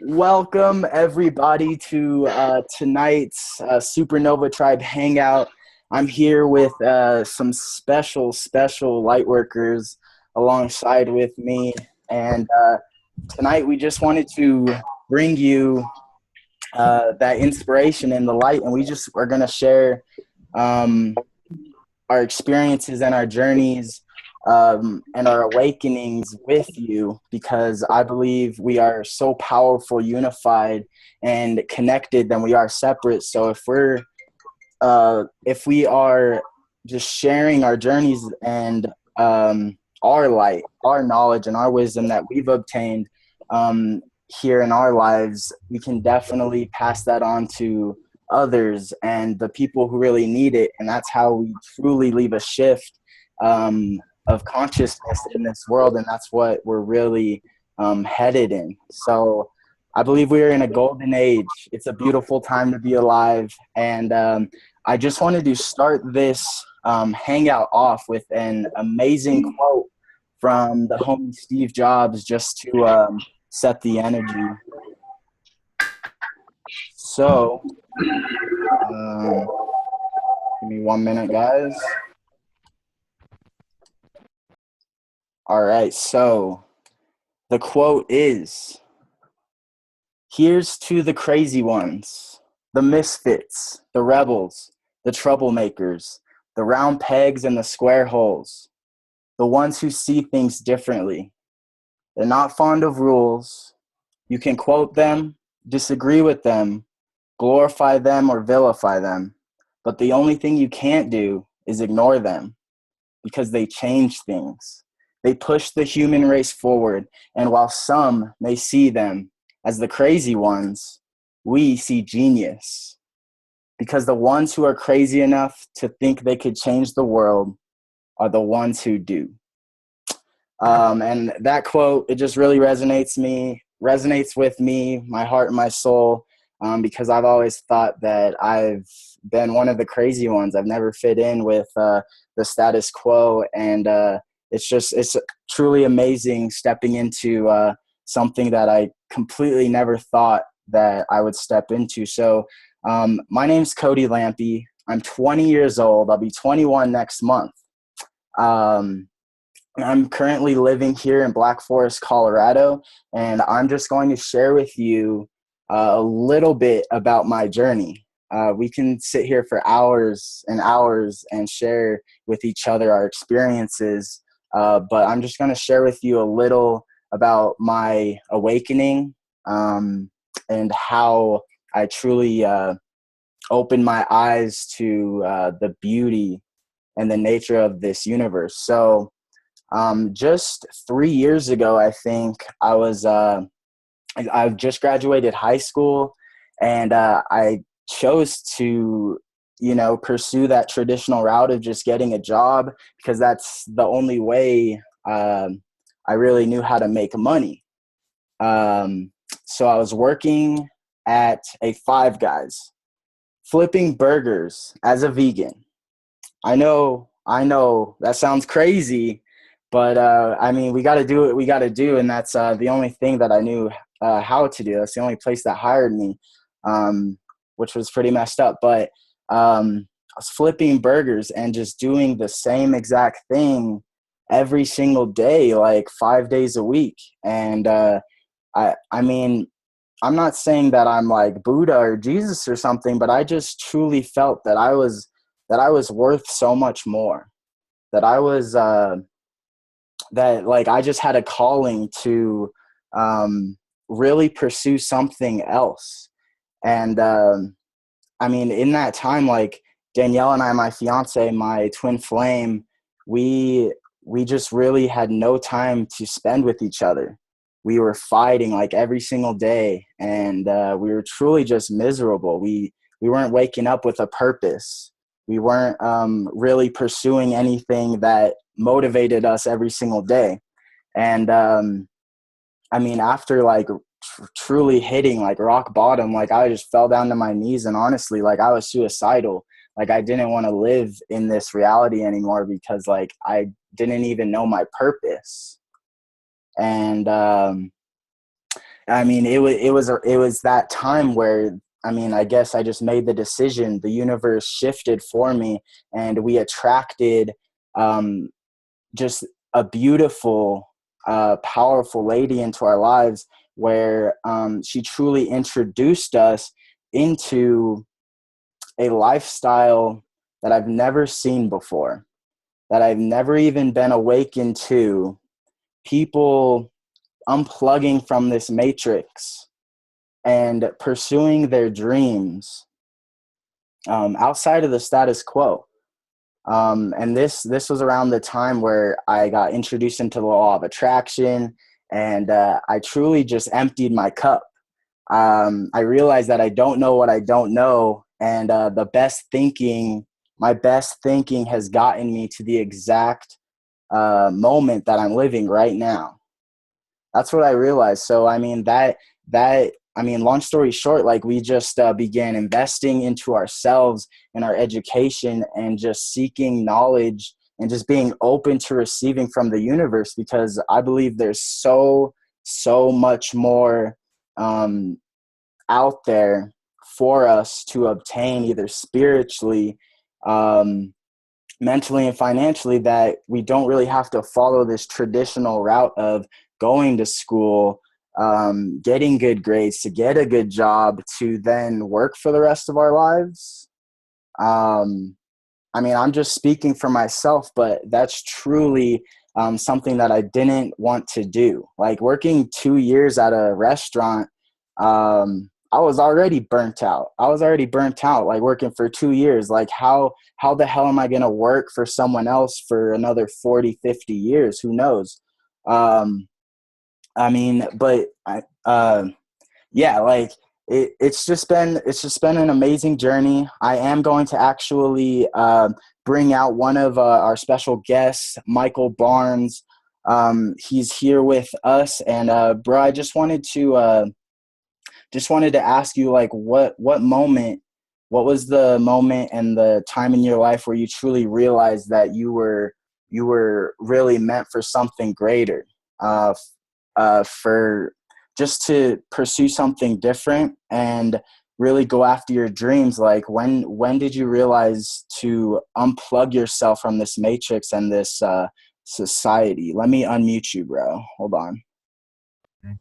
Welcome everybody to tonight's Supernova Tribe Hangout. I'm here with some special light workers alongside with me, and tonight we just wanted to bring you that inspiration and the light, and we just are going to share um, our experiences and our journeys and our awakenings with you because I believe we are so powerful, unified, and connected than we are separate. So if we are just sharing our journeys and our light, our knowledge, and our wisdom that we've obtained here in our lives, we can definitely pass that on to others and the people who really need it. And that's how we truly leave a shift of consciousness in this world. And that's what we're really headed in. So I believe we are in a golden age. It's a beautiful time to be alive. And I just wanted to start this hangout off with an amazing quote from the homie Steve Jobs just to set the energy. So, give me 1 minute, guys. All right, so the quote is, "Here's to the crazy ones, the misfits, the rebels, the troublemakers, the round pegs and the square holes, the ones who see things differently. They're not fond of rules. You can quote them, disagree with them, glorify them or vilify them, but the only thing you can't do is ignore them because they change things. They push the human race forward, and while some may see them as the crazy ones, we see genius. Because the ones who are crazy enough to think they could change the world are the ones who do." And that quote, it just really resonates with me, my heart and my soul, because I've always thought that I've been one of the crazy ones. I've never fit in with the status quo, and it's truly amazing stepping into something that I completely never thought that I would step into. So my name's Cody Lampe. I'm 20 years old. I'll be 21 next month. I'm currently living here in Black Forest, Colorado, and I'm just going to share with you a little bit about my journey. We can sit here for hours and hours and share with each other our experiences, but I'm just going to share with you a little about my awakening and how I truly opened my eyes to the beauty and the nature of this universe. So just 3 years ago, I think I've just graduated high school, and I chose to, pursue that traditional route of just getting a job because that's the only way I really knew how to make money. So I was working at a Five Guys, flipping burgers as a vegan. I know that sounds crazy, but I mean, we got to do what we got to do, and that's the only thing that I knew how to do. That's the only place that hired me, which was pretty messed up. But I was flipping burgers and just doing the same exact thing every single day, like 5 days a week. And I mean, I'm not saying that I'm like Buddha or Jesus or something, but I just truly felt that I was worth so much more. That I was that like I just had a calling to really pursue something else. And I mean, in that time, like Danielle and I, my fiance, my twin flame, we just really had no time to spend with each other. We were fighting like every single day, and we were truly just miserable. We weren't waking up with a purpose. We weren't really pursuing anything that motivated us every single day. And I mean, after like truly hitting like rock bottom, like I just fell down to my knees, and honestly, like I was suicidal. Like I didn't want to live in this reality anymore because like I didn't even know my purpose. And I mean, it was that time where, I mean, I guess I just made the decision. The universe shifted for me, and we attracted um, just a beautiful, powerful lady into our lives, where she truly introduced us into a lifestyle that I've never seen before, that I've never even been awakened to. People unplugging from this matrix and pursuing their dreams outside of the status quo. And this was around the time where I got introduced into the law of attraction, and I truly just emptied my cup. I realized that I don't know what I don't know, and my best thinking has gotten me to the exact moment that I'm living right now. That's what I realized. So I mean long story short, like, we just began investing into ourselves and our education, and just seeking knowledge, and just being open to receiving from the universe, because I believe there's so much more um, out there for us to obtain, either spiritually, um, mentally, and financially, that we don't really have to follow this traditional route of going to school, getting good grades to get a good job to then work for the rest of our lives. Um, I mean, I'm just speaking for myself, but that's truly something that I didn't want to do. Like, working 2 years at a restaurant, I was already burnt out. Like, working for 2 years. Like, how the hell am I going to work for someone else for another 40, 50 years? Who knows? Um, I mean, but yeah, like, it's just been an amazing journey. I am going to actually bring out one of our special guests, Michael Barnes. He's here with us, and bro, I just wanted to ask you, like, what was the moment and the time in your life where you truly realized that you were really meant for something greater, for just to pursue something different and really go after your dreams. Like, when did you realize to unplug yourself from this matrix and this society? Let me unmute you, bro. Hold on. Okay.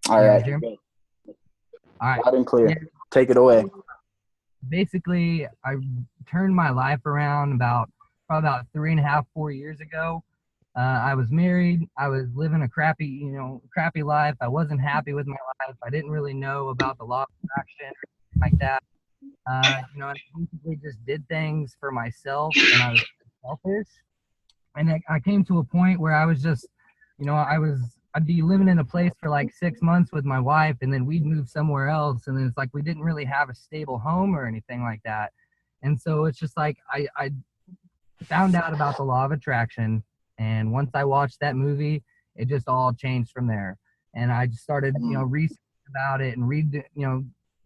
All You guys right. hear me? All right. Loud and Yeah. clear. Take it away. Basically, I turned my life around probably about 3.5, 4 years ago. I was married. I was living a crappy life. I wasn't happy with my life. I didn't really know about the law of attraction or anything like that. I basically just did things for myself, and I was selfish. And I came to a point where I was just, I'd be living in a place for like 6 months with my wife, and then we'd move somewhere else, and then it's like we didn't really have a stable home or anything like that. And so it's just like I found out about the law of attraction, and once I watched that movie, it just all changed from there. And I just started, researching about it and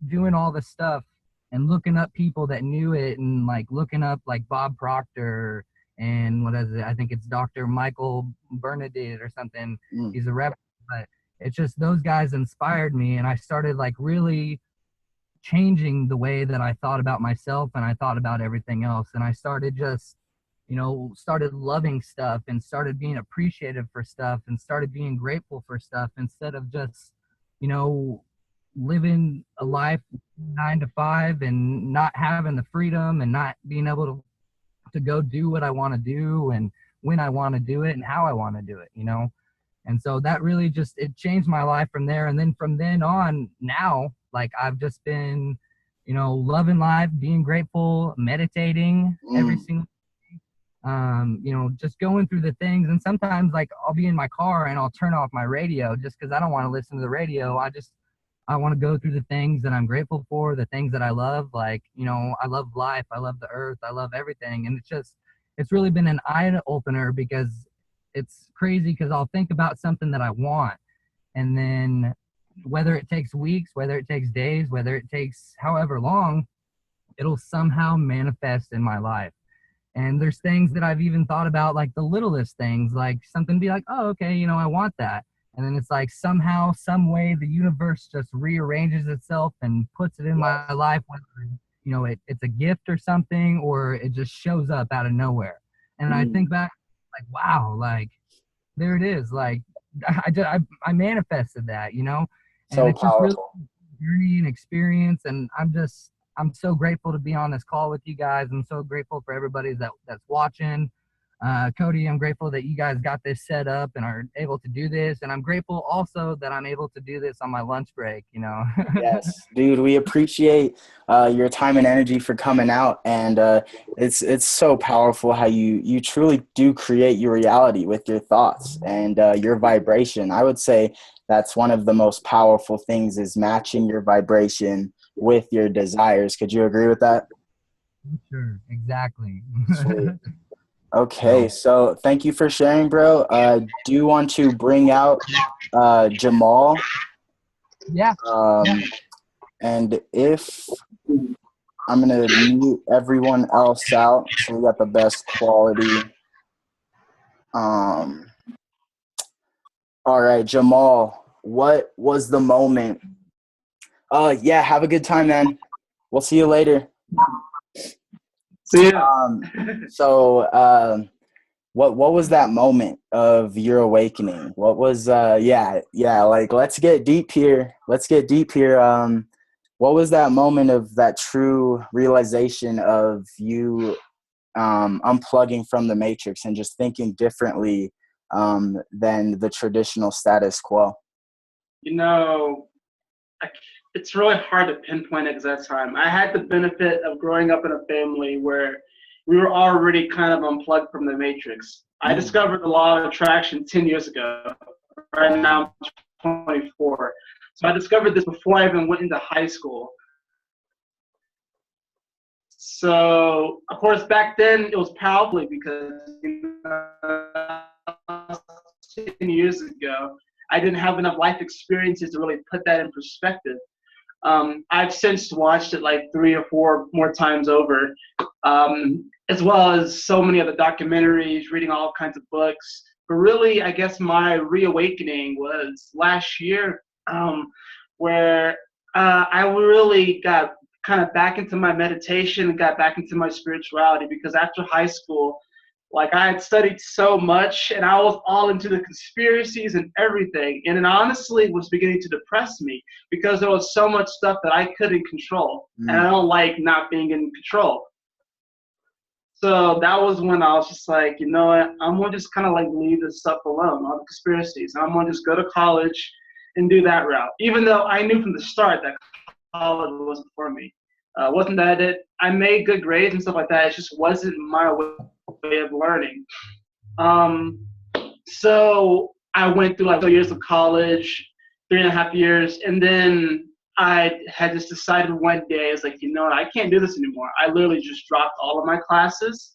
doing all the stuff and looking up people that knew it, and like looking up like Bob Proctor, and what is it? I think it's Dr. Michael Bernadette or something. Mm. He's a rep, but it's just those guys inspired me, and I started like really changing the way that I thought about myself and I thought about everything else. And I started just, started loving stuff and started being appreciative for stuff and started being grateful for stuff instead of just, you know, living a life 9 to 5 and not having the freedom and not being able to go do what I want to do and when I want to do it and how I want to do it. And so that really just it changed my life from there. And then from then on now, like I've just been, loving life, being grateful, meditating every Mm. single just going through the things. And sometimes like I'll be in my car and I'll turn off my radio just because I don't want to listen to the radio. I want to go through the things that I'm grateful for, the things that I love. Like, I love life, I love the earth, I love everything. And it's really been an eye opener because it's crazy because I'll think about something that I want. And then whether it takes weeks, whether it takes days, whether it takes however long, it'll somehow manifest in my life. And there's things that I've even thought about, like the littlest things, like something be like, oh, okay, I want that. And then it's like somehow, some way, the universe just rearranges itself and puts it in my life, whether it's a gift or something, or it just shows up out of nowhere. And I think back, like, wow, like there it is. Like I manifested that, and So it's just really powerful. journey and experience. And I'm so grateful to be on this call with you guys. I'm so grateful for everybody that's watching. Cody, I'm grateful that you guys got this set up and are able to do this. And I'm grateful also that I'm able to do this on my lunch break. Yes, dude, we appreciate your time and energy for coming out, and it's so powerful how you truly do create your reality with your thoughts and your vibration. I would say that's one of the most powerful things is matching your vibration with your desires. Could you agree with that? Sure, exactly. Sweet. Okay, So, so thank you for sharing, bro. Do you want to bring out Jamal? yeah, yeah. Um, and if I'm gonna mute everyone else out so we got the best quality. Um, all right, Jamal, what was the moment? Yeah, have a good time, man. We'll see you later. See ya. So, what was that moment of your awakening? What was yeah, like let's get deep here. Let's get deep here. What was that moment of that true realization of you unplugging from the matrix and just thinking differently than the traditional status quo? You know, I, it's really hard to pinpoint exact time. I had the benefit of growing up in a family where we were already kind of unplugged from the matrix. I discovered the law of attraction 10 years ago. Right now I'm 24. So I discovered this before I even went into high school. So, of course, back then it was powerful because 10 years ago, I didn't have enough life experiences to really put that in perspective. I've since watched it like 3 or 4 more times over, as well as so many other documentaries, reading all kinds of books. But really, I guess my reawakening was last year, where I really got kind of back into my meditation and got back into my spirituality because after high school, like I had studied so much and I was all into the conspiracies and everything. And it honestly was beginning to depress me because there was so much stuff that I couldn't control. And I don't like not being in control. So that was when I was just like, you know what, I'm gonna just kind of like leave this stuff alone, all the conspiracies. I'm gonna just go to college and do that route. Even though I knew from the start that college wasn't for me. Wasn't that it? I made good grades and stuff like that. It just wasn't my way of learning. Um, so I went through like 4 years of college, 3.5 years, and then I had just decided one day, it's like, you know what, I can't do this anymore. I literally just dropped all of my classes,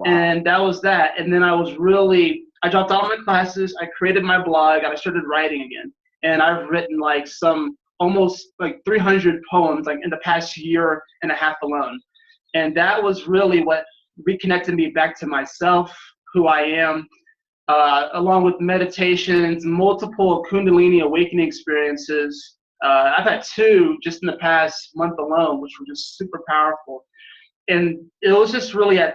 and that was that. And then I dropped all my classes, I created my blog, and I started writing again. And I've written like some almost like 300 poems like in the past year and a half alone. And that was really what reconnected me back to myself, who I am, along with meditations, multiple Kundalini awakening experiences. I've had 2 just in the past month alone, which were just super powerful. And it was just really I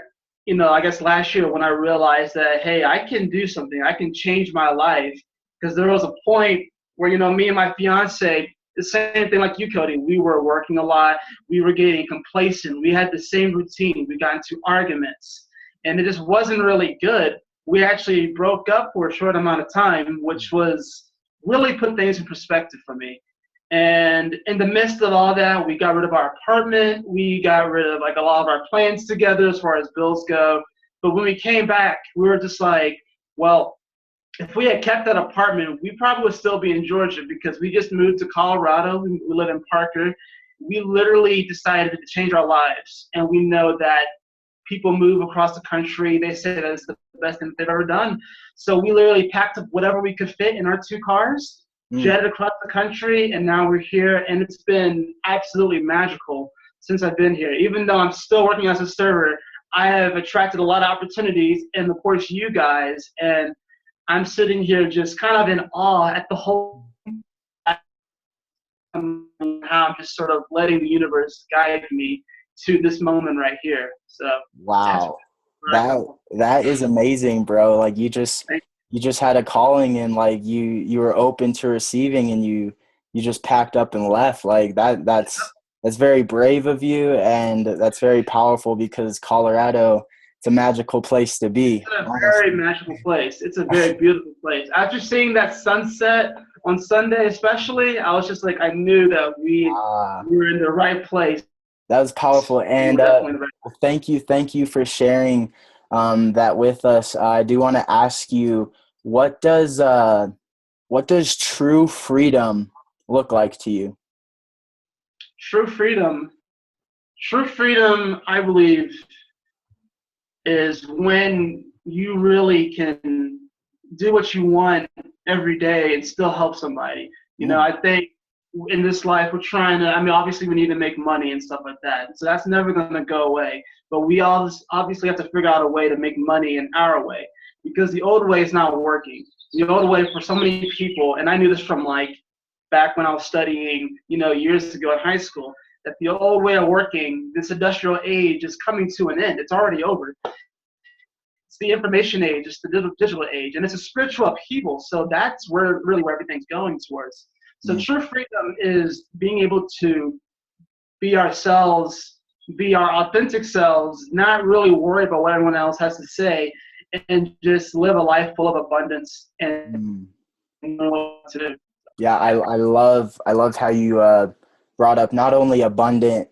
guess last year when I realized that, hey, I can do something. I can change my life. Because there was a point where, me and my fiance, the same thing like you, Cody, we were working a lot. We were getting complacent. We had the same routine. We got into arguments. And it just wasn't really good. We actually broke up for a short amount of time, which was really put things in perspective for me. And in the midst of all that, we got rid of our apartment. We got rid of like a lot of our plans together as far as bills go. But when we came back, we were just like, well, if we had kept that apartment, we probably would still be in Georgia because we just moved to Colorado. We live in Parker. We literally decided to change our lives. And we know that people move across the country. They say that it's the best thing they've ever done. So we literally packed up whatever we could fit in our 2 cars, jetted across the country, and now we're here. And it's been absolutely magical since I've been here. Even though I'm still working as a server, I have attracted a lot of opportunities, and of course you guys. And I'm sitting here just kind of in awe at the whole how I'm just sort of letting the universe guide me to this moment right here. So that's Wow. That is amazing, bro. Like you just had a calling, and like you were open to receiving, and you just packed up and left. Like that's very brave of you, and that's very powerful, because Colorado, it's a magical place to be, a very honestly. magical place. It's a very beautiful place. After seeing that sunset on Sunday, especially, I was just like, I knew that Ah, we were in the right place. that was powerful. We were And definitely in the right. thank you for sharing that with us. I do want to ask you, what does true freedom look like to you? True freedom. True freedom, I believe, is when you really can do what you want every day and still help somebody. You know, Mm, I think in this life we're trying to, I mean, obviously we need to make money and stuff like that. So that's never going to go away. But we all obviously have to figure out a way to make money in our way, because the old way is not working. The old way for so many people, and I knew this from like back when I was studying, you know, years ago in high school, that the old way of working, this industrial age, is coming to an end. It's already over. It's the information age, it's the digital age, and it's a spiritual upheaval. So that's where really where everything's going towards. So mm, true freedom is being able to be ourselves, be our authentic selves, not really worry about what everyone else has to say, and just live a life full of abundance and mm. know what to do. Yeah, I love how you brought up not only abundant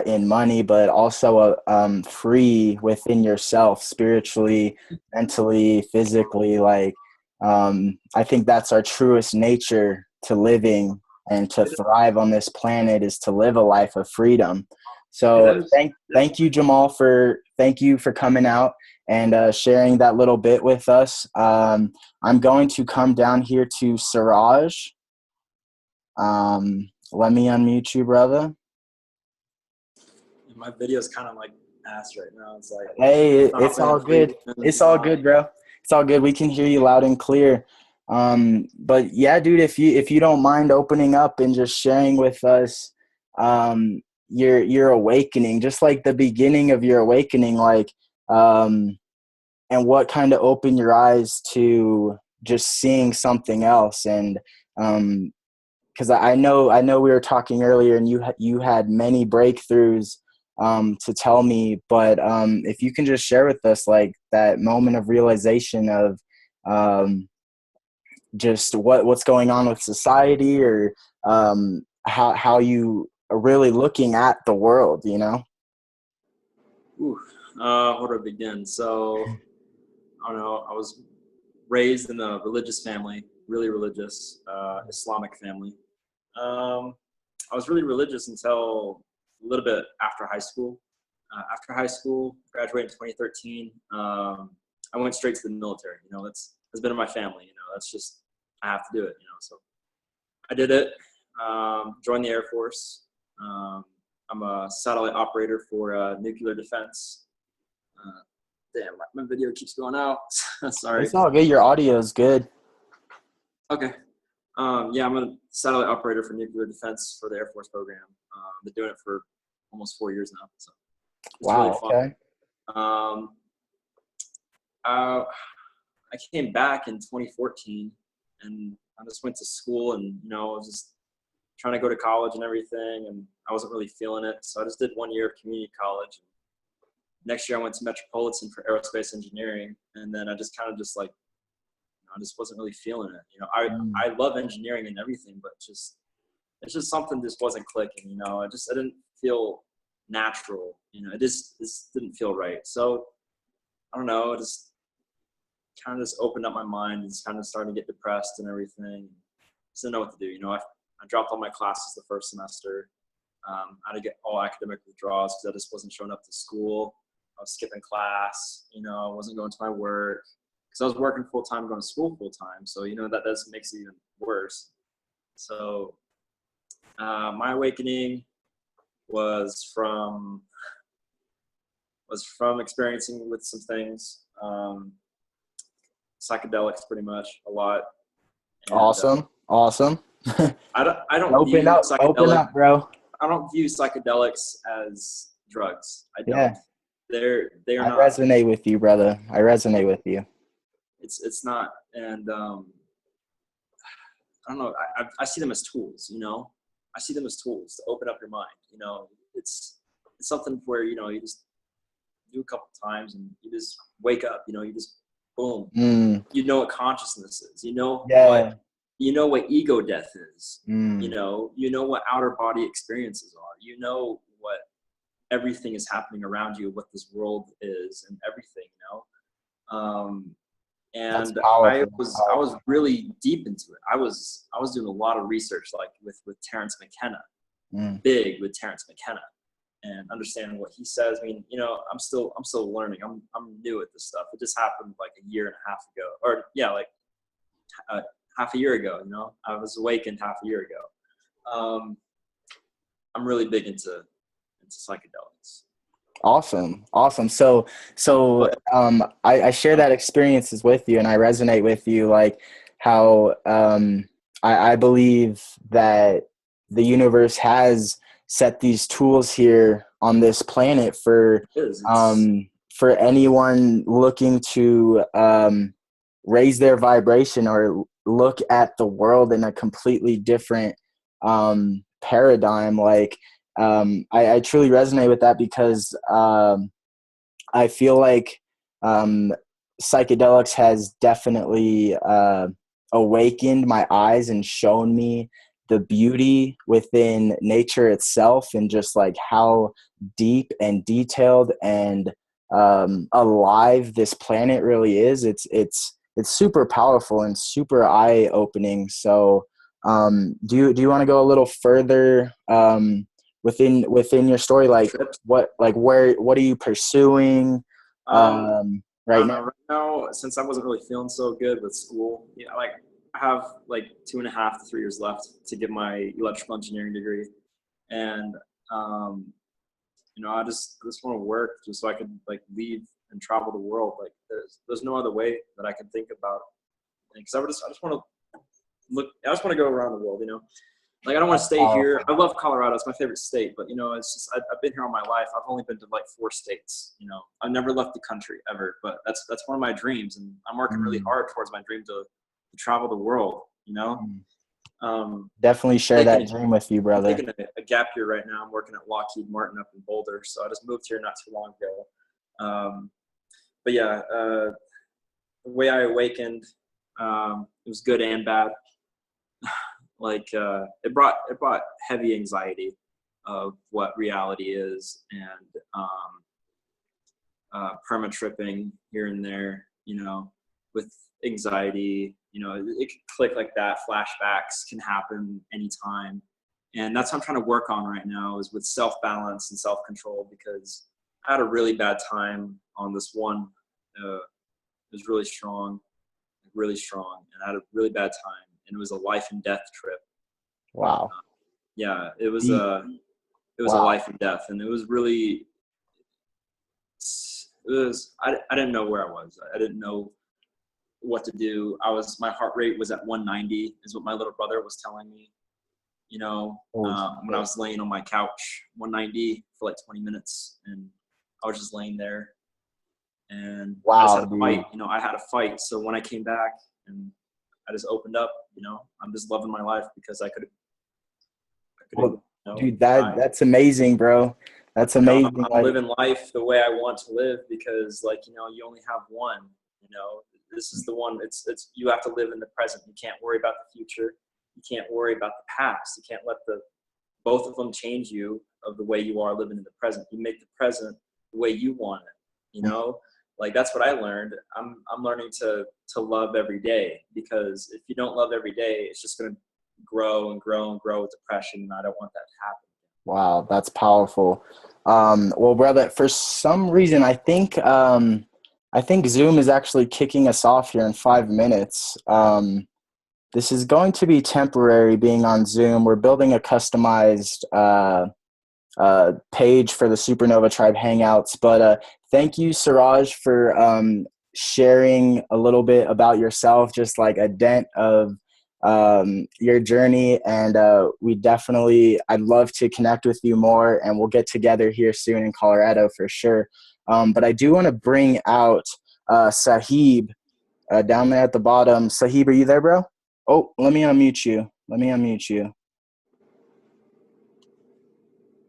in money, but also free within yourself, spiritually, mentally, physically. Like I think that's our truest nature to living and to thrive on this planet, is to live a life of freedom. It So is. thank you, Jamal, thank you for coming out and sharing that little bit with us. I'm going to come down here to Siraj. Let me unmute you, brother. My video is kind of like ass right now. It's like Hey, it's stopping, all good. freezing, It's all good, bro. It's all good. We can hear you loud and clear. But yeah, dude, if you don't mind opening up and just sharing with us your awakening, just like the beginning of your awakening, like and what kind of opened your eyes to just seeing something else. And because I know we were talking earlier, and you had many breakthroughs to tell me, but if you can just share with us like that moment of realization of just what's going on with society, or how you are really looking at the world, you know? Ooh, where do I begin? So, I don't know. I was raised in a religious family, really religious, Islamic family. I was really religious until a little bit after high school. After high school, graduated in 2013. I went straight to the military. You know, that's been in my family. You know, that's just I have to do it. You know, so I did it. Joined the Air Force. I'm a satellite operator for nuclear defense. Uh, damn, my video keeps going out. Sorry. It's all good. Your audio is good. Okay. Yeah, I'm a satellite operator for nuclear defense for the Air Force program. Been doing it for almost 4 years now, so it's really Wow. fun. Okay. Um, I came back in 2014, and I just went to school, and you know, I was just trying to go to college and everything, and I wasn't really feeling it, so I just did 1 year of community college. Next year, I went to Metropolitan for aerospace engineering, and then I just kind of just like I just wasn't really feeling it. You know, Mm, I love engineering and everything, but it's just something just wasn't clicking. You know, I didn't feel natural. You know, this didn't feel right. So I don't know. It just kind of just opened up my mind and just kind of started to get depressed and everything. Just didn't know what to do. You know, I dropped all my classes the first semester. I had to get all academic withdrawals because I just wasn't showing up to school. I was skipping class. You know, I wasn't going to my work because I was working full time, going to school full time. So you know that makes it even worse. So my awakening was from experiencing with some things. psychedelics pretty much a lot. And, Awesome. I don't Open view up, bro. I don't view psychedelics as drugs. I don't. Yeah. They are I not. resonate with you, brother. I resonate with you. It's not, and I don't know. I see them as tools. I see them as tools to open up your mind. It's something where you just do a couple times and you just wake up. You just boom. You know what consciousness is. Yeah. What ego death is. Mm. You know what outer body experiences are. You know what everything is happening around you, what this world is, and everything. And I was really deep into it. I was doing a lot of research, like with Terrence McKenna, big with Terrence McKenna, and understanding what he says. I mean, I'm still learning. I'm new at this stuff. It just happened like a year and a half ago, or like half a year ago. I was awakened half a year ago. I'm really big into psychedelics. Awesome. So I share that experiences with you, and I resonate with you, like how I believe that the universe has set these tools here on this planet for anyone looking to raise their vibration or look at the world in a completely different paradigm. Like I truly resonate with that because I feel like psychedelics has definitely awakened my eyes and shown me the beauty within nature itself, and just like how deep and detailed and alive this planet really is. It's super powerful and super eye-opening. So do you want to go a little further within your story, like what are you pursuing right now? Right now, since I wasn't really feeling so good with school, like I have like 2.5 to 3 years left to get my electrical engineering degree, and I just want to work just so I could like leave and travel the world. Like there's no other way that I can think about, because I just want to I just want to go around the world. Like I don't want to stay here. I love Colorado. It's my favorite state, but it's just I've been here all my life. I've only been to like 4 states. I've never left the country ever, but that's one of my dreams, and I'm working really hard towards my dream to travel the world. Definitely share that dream with you, brother. I'm taking a gap year right now. I'm working at Lockheed Martin up in Boulder, so I just moved here not too long ago. But yeah, the way I awakened, it was good and bad. Like it brought heavy anxiety of what reality is, and perma tripping here and there, with anxiety, it can click like that. Flashbacks can happen anytime, and that's what I'm trying to work on right now, is with self-balance and self-control, because I had a really bad time on this one. It was really strong, and I had a really bad time. And it was a life and death trip. Wow. Yeah, it was a life and death, and it was really. I didn't know where I was. I didn't know what to do. My heart rate was at 190, is what my little brother was telling me. When I was laying on my couch, 190 for like 20 minutes, and I was just laying there. And I just had a fight. I had a fight. So when I came back and I just opened up, I'm just loving my life because I could dude, that's amazing, bro. That's amazing. I'm living life the way I want to live, because you only have one. This is the one. It's you have to live in the present. You can't worry about the future. You can't worry about the past. You can't let both of them change you of the way you are living in the present. You make the present the way you want it. Like that's what I learned. I'm learning to love every day, because if you don't love every day, it's just going to grow and grow and grow with depression, and I don't want that to happen. Wow, that's powerful. Well, brother, for some reason, I think Zoom is actually kicking us off here in 5 minutes. This is going to be temporary, being on Zoom. We're building a customized page for the Supernova Tribe Hangouts. But thank you, Siraj, for sharing a little bit about yourself, just like a dent of your journey. And I'd love to connect with you more, and we'll get together here soon in Colorado for sure. But I do want to bring out Sahib down there at the bottom. Sahib, are you there, bro? Oh, let me unmute you.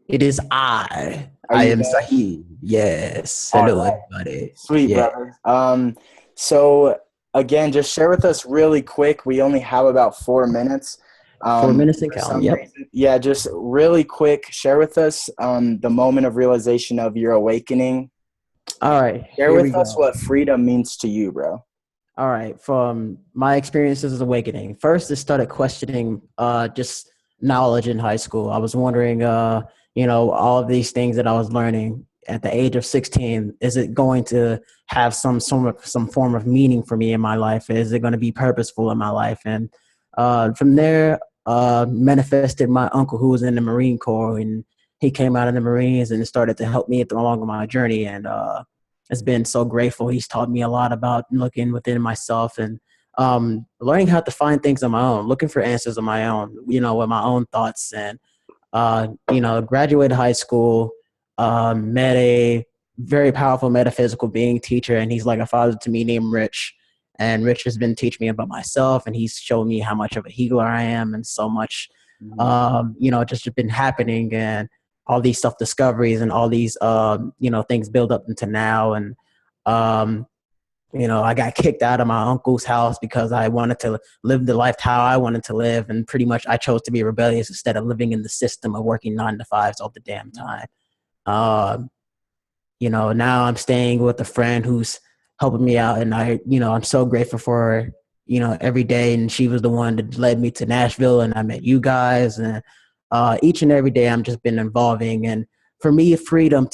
It is I. Are I you am there? Sahib. Yes. All Hello, right. everybody. Sweet, Yeah. brother. So again, just share with us really quick. We only have about 4 minutes. 4 minutes and For counting. some Yep. reason, yeah, just really quick, share with us the moment of realization of your awakening. All right. Share Here we with us go. what freedom means to you, bro. All right. From my experiences as awakening, first, it started questioning just knowledge in high school. I was wondering, all of these things that I was learning at the age of 16, is it going to have some form of meaning for me in my life? Is it going to be purposeful in my life? And from there, manifested my uncle who was in the Marine Corps, and he came out of the Marines and started to help me along my journey. And has been so grateful. He's taught me a lot about looking within myself and learning how to find things on my own, looking for answers on my own, with my own thoughts. And, graduated high school, met a very powerful metaphysical being teacher, and he's like a father to me named Rich. And Rich has been teaching me about myself, and he's shown me how much of a healer I am, and so much, just been happening. And all these self discoveries and all these things build up into now. And I got kicked out of my uncle's house because I wanted to live the life how I wanted to live, and pretty much I chose to be rebellious instead of living in the system of working 9 to 5s all the damn time. Now I'm staying with a friend who's helping me out, and I'm so grateful for her, every day. And she was the one that led me to Nashville, and I met you guys. And each and every day I'm just been evolving. And for me, freedom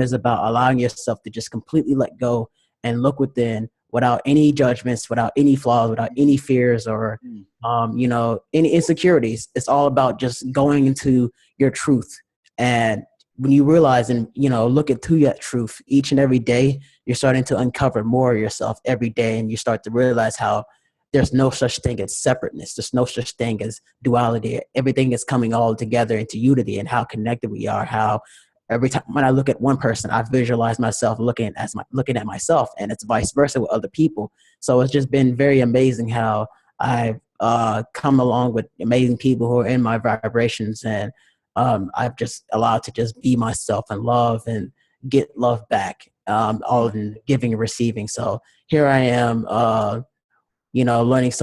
is about allowing yourself to just completely let go and look within without any judgments, without any flaws, without any fears or, any insecurities. It's all about just going into your truth. And when you realize and, look into that truth each and every day, you're starting to uncover more of yourself every day. And you start to realize how there's no such thing as separateness. There's no such thing as duality. Everything is coming all together into unity, and how connected we are. How every time when I look at one person, I visualize myself looking at myself, and it's vice versa with other people. So it's just been very amazing how I've come along with amazing people who are in my vibrations, and I've just allowed to just be myself and love and get love back, all in giving and receiving. So here I am, learning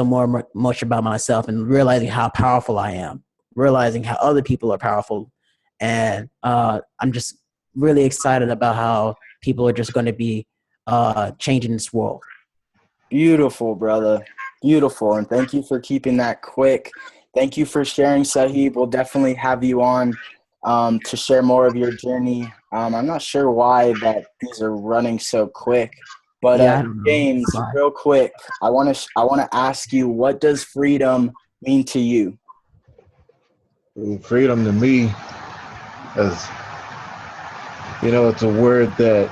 much about myself and realizing how powerful I am, realizing how other people are powerful. And I'm just really excited about how people are just going to be changing this world. Beautiful, brother. Beautiful. And thank you for keeping that quick. Thank you for sharing, Sahib. We'll definitely have you on to share more of your journey. I'm not sure why that these are running so quick, but Yeah, I don't know. James, real quick, I want to ask you, what does freedom mean to you? Freedom to me is, it's a word that,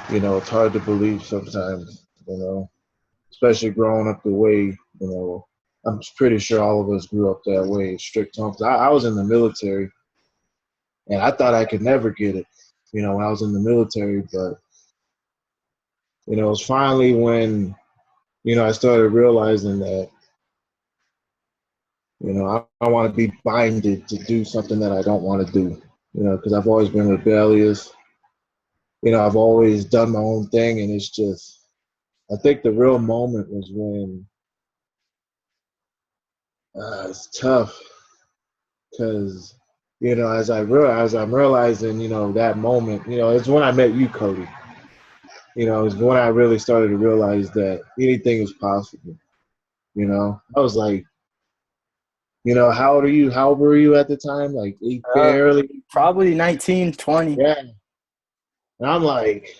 it's hard to believe sometimes, especially growing up the way, I'm pretty sure all of us grew up that way, strict homes. I was in the military, and I thought I could never get it, when I was in the military. But, it was finally when, I started realizing that, I want to be binded to do something that I don't want to do, because I've always been rebellious. I've always done my own thing, and it's just, I think the real moment was when it's tough because, as I'm realizing, that moment, it's when I met you, Cody. It's when I really started to realize that anything is possible. I was like, how old are you? How old were you at the time? Like barely? Probably 19, 20. Yeah. And I'm like,